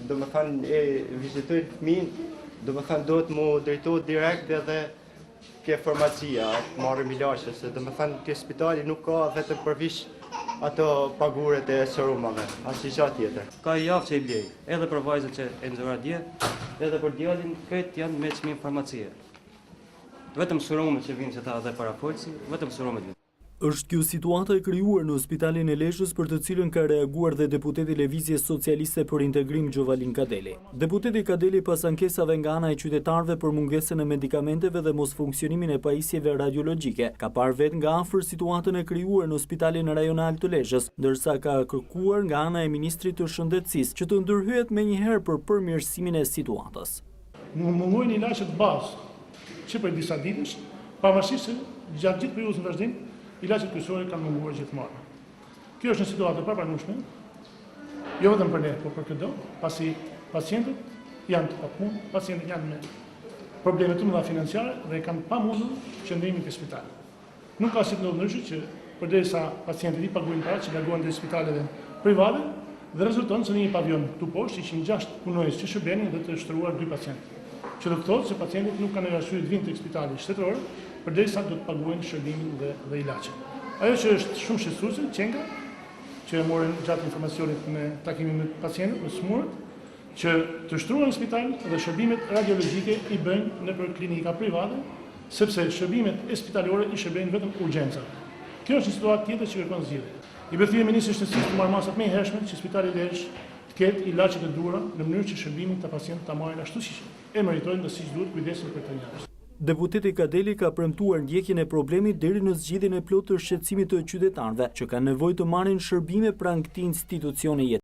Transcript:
Do me thënë e vizitoj fëmin, do me thënë do të mu drejtojt direkt edhe ke farmacia, marrëm ilaqe, se do me thënë ke spitali nuk ka vetëm përvish ato paguret e serumave, asnjë gjë tjetër. Ka javë që i blej, edhe për vajzën që e nxorra dje, edhe për djalin këtë janë me çmim farmacie. Vetëm serumet që vinë që ta dhe para folsi, vetëm serumet vinë. Është kjo situata e krijuar në Spitalin e Lezhës për të cilën ka reaguar dhe deputeti Lëvizjes Socialiste për Integrim Gjovalin Kadeli. Deputeti Kadeli pas ankesave nga ana e qytetarëve për mungesën e medikamenteve dhe mosfunksionimin e pajisjeve radiologjike, ka parë vetë nga afër situatën e krijuar në Spitalin Rajonal të Lezhës, ndërsa ka kërkuar nga ana e Ministrit të Shëndetësisë që të ndërhyet menjëherë për përmirësimin e situatës. Mungojnë ilaqet bazë që për disa ditësh, pavarësisht se gjatë gjithë periudhës në vazhdim ilaqet kryesore kanë munguar gjithmonë. Kjo është një situatë e papranueshme, jo vetëm për ne, por për çdo, pasi pacientët janë të papunë, pacientët janë me probleme të mëdha financiare dhe kanë pamundur qëndrimin te spitali. Nuk ka si të ndodhë që përderisa pacientët i paguajnë para që largohen te spitalet private dhe rezulton se në një pavion këtu poshtë ishin 6 punonjës që shërbenin dhe të shtruar 2 pacientë. Që do të thotë se pacientët nuk kanë arsye të vinë tek spitali shtetëror, përderisa do të paguajnë shërbimin dhe ilaqet. Ajo që është shumë shqetësuese, qenga, që morën gjatë informacionit me takimin me pacientët, me smurët, që të shtruan në spital dhe shërbimet radiologjike i bëjnë nëpër klinika private, sepse shërbimet e spitalore i shërbejnë vetëm urgjenca. Kjo është një situatë tjetër që kërkon zgjidhje. I bethyem Ministrit të Shëndetësisë të marrë masat më të hershme që Spitali i Lezhës të ketë ilaqet e duhura në mënyrë që shërbimin të pacientët ta marrin ashtu siç e meritojnë dhe siç duhet kujdesin për të njerëz. Deputeti Kadeli ka premtuar ndjekjen e problemit deri në zgjidhjen e plotë të shqetësimit të qytetarëve që kanë nevojë të marrin shërbime pranë këtij institucioni.